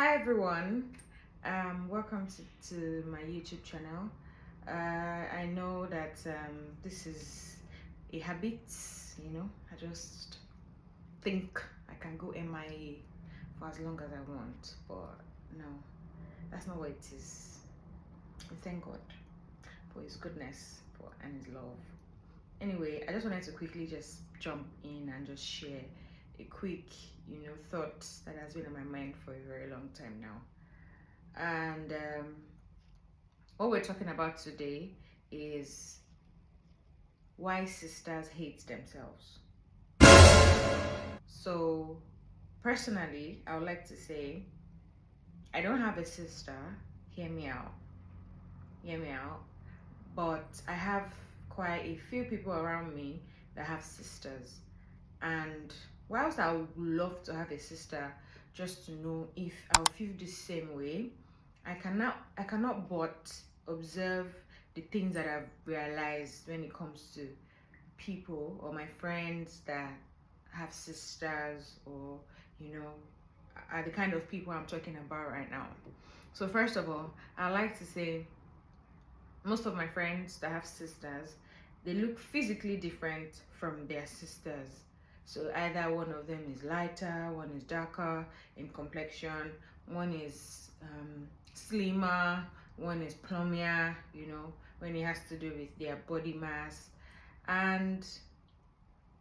Hi everyone, welcome to my YouTube channel. I know that this is a habit, I just think I can go MIA for as long as I want, but no, that's not what it is. We thank God for His goodness and His love. Anyway, I just wanted to quickly just jump in and just share a quick, thought that has been on my mind for a very long time now. And what we're talking about today is why sisters hate themselves. So, personally, I would like to say I don't have a sister. Hear me out. Hear me out. But I have quite a few people around me that have sisters. And whilst I would love to have a sister just to know if I'll feel the same way, I cannot but observe the things that I've realized when it comes to people or my friends that have sisters, or are the kind of people I'm talking about right now. So first of all, I like to say most of my friends that have sisters, they look physically different from their sisters. So either one of them is lighter, one is darker in complexion, one is slimmer, one is plumpier, when it has to do with their body mass. And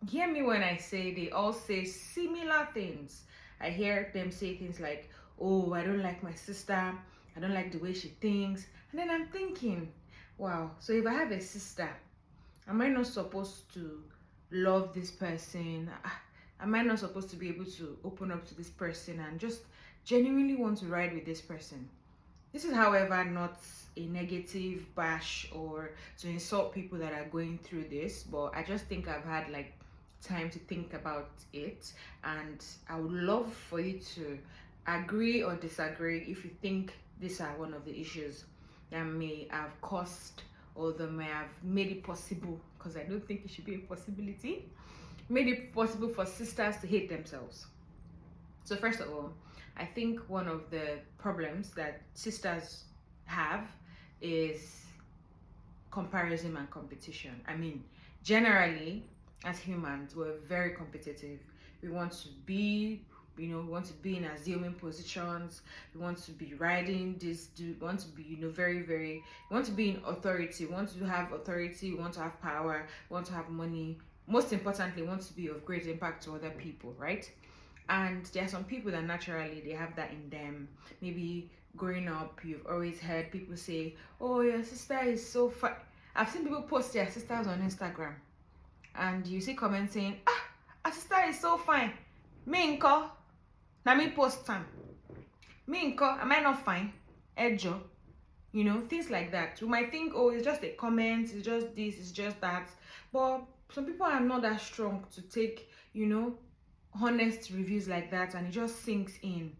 hear me when I say they all say similar things. I hear them say things like, oh, I don't like my sister, I don't like the way she thinks. And then I'm thinking, wow, so if I have a sister, am I not supposed to love this person? Am I not supposed to be able to open up to this person and just genuinely want to ride with this person? This is, however, not a negative bash or to insult people that are going through this, but I just think I've had like time to think about it, and I would love for you to agree or disagree if you think these are one of the issues that may have caused or that may have made it possible, because I don't think it should be a possibility, made it possible for sisters to hate themselves. So first of all, I think one of the problems that sisters have is comparison and competition. I mean, generally, as humans, we're very competitive. We want to be, we want to be in assuming positions. We want to be riding this dude. We want to be, very, very, we want to be in authority. We want to have authority. We want to have power. We want to have money. Most importantly, we want to be of great impact to other people, right? And there are some people that naturally they have that in them. Maybe growing up, you've always heard people say, oh, your sister is so fine. I've seen people post their sisters on Instagram, and you see comments saying, our sister is so fine. Me nko, na me post time. Me nko, am I not fine? Ejo. Things like that. You might think, oh, it's just a comment, it's just this, it's just that. But some people are not that strong to take, honest reviews like that, and it just sinks in.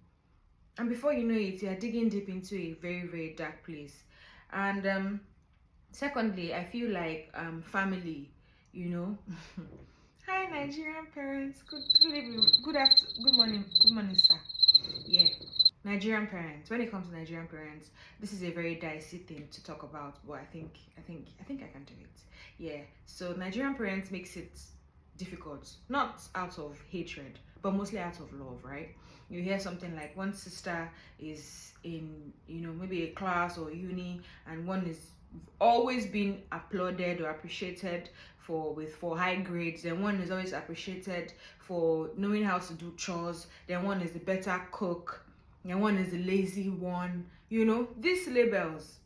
And before you know it, you're digging deep into a very, very dark place. And secondly, I feel like family, Hi Nigerian parents. Good evening. Good morning. Good morning, sir. Yeah. Nigerian parents. When it comes to Nigerian parents, this is a very dicey thing to talk about, but I think I can do it. Yeah. So Nigerian parents makes it difficult, not out of hatred, but mostly out of love, right? You hear something like one sister is in, maybe a class or uni, and one is always being applauded or appreciated for high grades, then one is always appreciated for knowing how to do chores, then one is the better cook, and one is the lazy one. These labels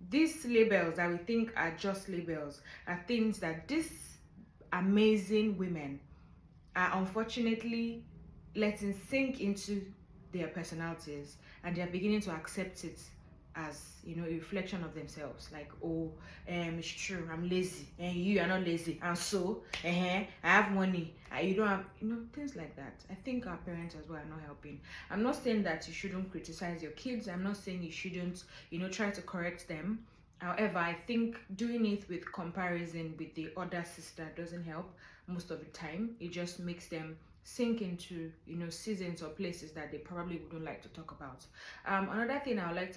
that we think are just labels are things that these amazing women are unfortunately letting sink into their personalities, and they're beginning to accept it as a reflection of themselves. Like, oh, it's true, I'm lazy, and you are not lazy, and so I have money, you don't have, things like that. I think our parents as well are not helping. I'm not saying that you shouldn't criticize your kids, I'm not saying you shouldn't try to correct them. However, I think doing it with comparison with the other sister doesn't help most of the time. It just makes them sink into, seasons or places that they probably wouldn't like to talk about. Another thing I like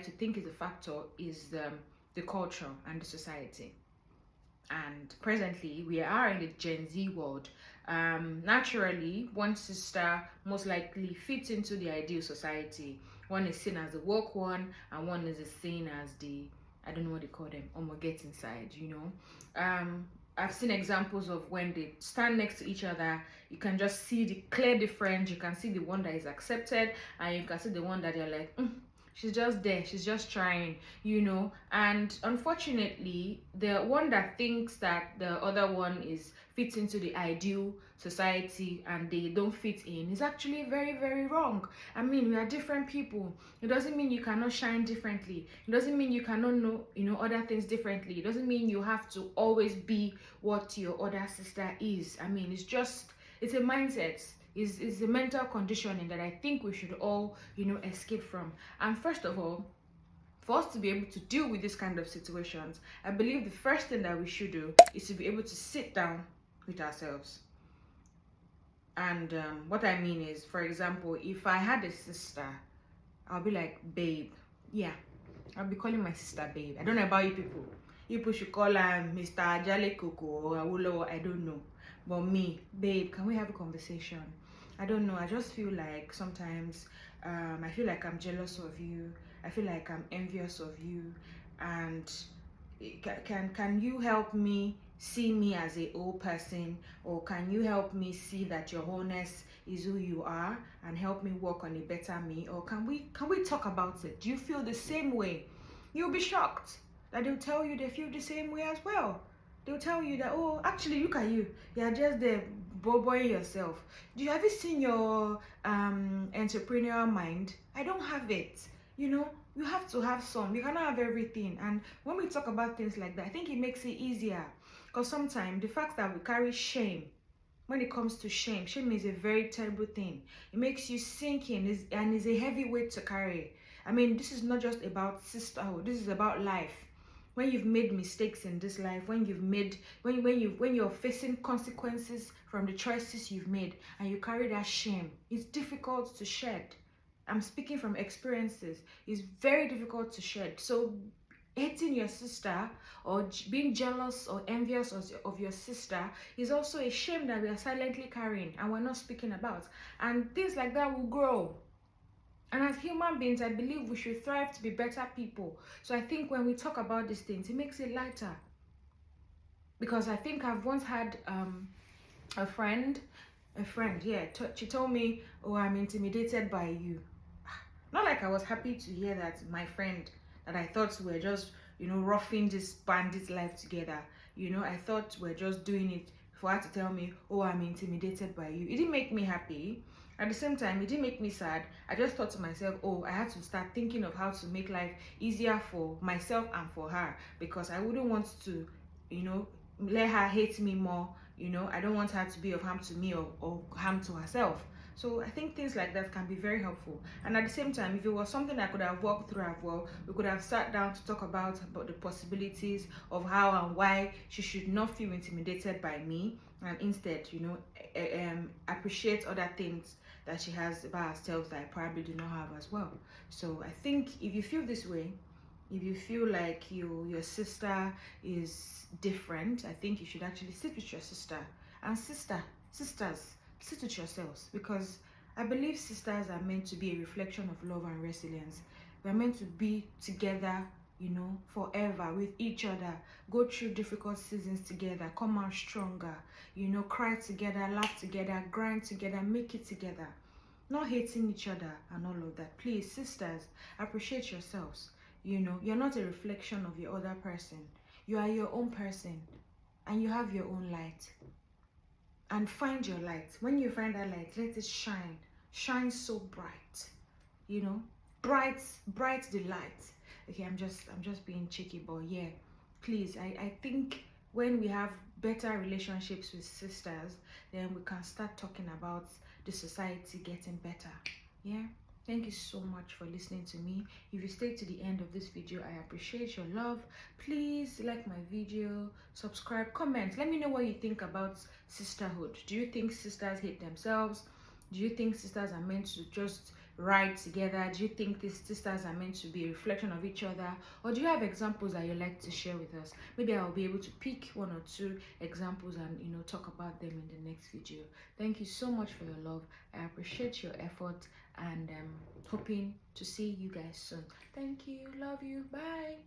to think is a factor is the culture and the society. And presently we are in the Gen Z world. Naturally, one sister most likely fits into the ideal society. One is seen as the woke one, and one is seen as the, I don't know what they call them, get inside. I've seen examples of when they stand next to each other, you can just see the clear difference. You can see the one that is accepted, and you can see the one that you're like, she's just there, she's just trying. And unfortunately, the one that thinks that the other one is fits into the ideal society and they don't fit in is actually very, very wrong. I mean, we are different people. It doesn't mean you cannot shine differently. It doesn't mean you cannot know other things differently. It doesn't mean you have to always be what your other sister is. I mean, it's a mindset. Is a mental conditioning that I think we should all escape from. And first of all, for us to be able to deal with this kind of situations, I believe the first thing that we should do is to be able to sit down with ourselves. And what I mean is, for example, if I had a sister, I'll be like, babe, yeah, I'll be calling my sister babe. I don't know about you people. You people should call her Mr. Jale Coco or Awolowo, I don't know. But me, babe, can we have a conversation? I don't know. I just feel like sometimes I feel like I'm jealous of you. I feel like I'm envious of you. And can you help me see me as a whole person, or can you help me see that your wholeness is who you are and help me work on a better me? Or can we talk about it? Do you feel the same way? You'll be shocked that they'll tell you they feel the same way as well. They'll tell you that, oh, actually, look at you, you're just there boying yourself. Have you seen your entrepreneurial mind? I don't have it. You have to have some. You cannot have everything. And when we talk about things like that, I think it makes it easier. Because sometimes the fact that we carry shame, when it comes to shame is a very terrible thing. It makes you sink in, and is a heavy weight to carry. I mean, this is not just about sisterhood. This is about life. When you've made mistakes in this life, when you're facing consequences from the choices you've made, and you carry that shame, it's difficult to shed. I'm speaking from experiences. It's very difficult to shed. So hating your sister or being jealous or envious of your sister is also a shame that we are silently carrying and we're not speaking about. And things like that will grow. And as human beings, I believe we should thrive to be better people. So I think when we talk about these things, it makes it lighter. Because I think I've once had a friend, yeah, she told me, oh, I'm intimidated by you. Not like I was happy to hear that my friend that I thought were just, roughing this bandit life together. I thought we're just doing it for her to tell me, oh, I'm intimidated by you. It didn't make me happy. At the same time, it didn't make me sad. I just thought to myself, oh, I had to start thinking of how to make life easier for myself and for her, because I wouldn't want to, let her hate me more. I don't want her to be of harm to me or harm to herself. So I think things like that can be very helpful. And at the same time, if it was something I could have walked through as well, we could have sat down to talk about the possibilities of how and why she should not feel intimidated by me, and instead, appreciate other things that she has about herself that I probably do not have as well. So I think if you feel this way, if you feel like your sister is different, I think you should actually sit with your sister. And sisters, sit with yourselves, because I believe sisters are meant to be a reflection of love and resilience. We're meant to be together, forever with each other, go through difficult seasons together, come out stronger, cry together, laugh together, grind together, make it together. Not hating each other and all of that. Please, sisters, appreciate yourselves. You're not a reflection of your other person. You are your own person, and you have your own light. And find your light. When you find that light, let it shine. Shine so bright. Bright the light. Okay, I'm just being cheeky, but yeah, please, I think when we have better relationships with sisters, then we can start talking about the society getting better. Yeah. Thank you so much for listening to me. If you stayed to the end of this video, I appreciate your love. Please like my video, subscribe, comment. Let me know what you think about sisterhood. Do you think sisters hate themselves? Do you think sisters are meant to just ride together? Do you think these sisters are meant to be a reflection of each other? Or do you have examples that you'd like to share with us? Maybe I'll be able to pick one or two examples and talk about them in the next video. Thank you so much for your love. I appreciate your effort and hoping to see you guys soon. Thank you. Love you. Bye.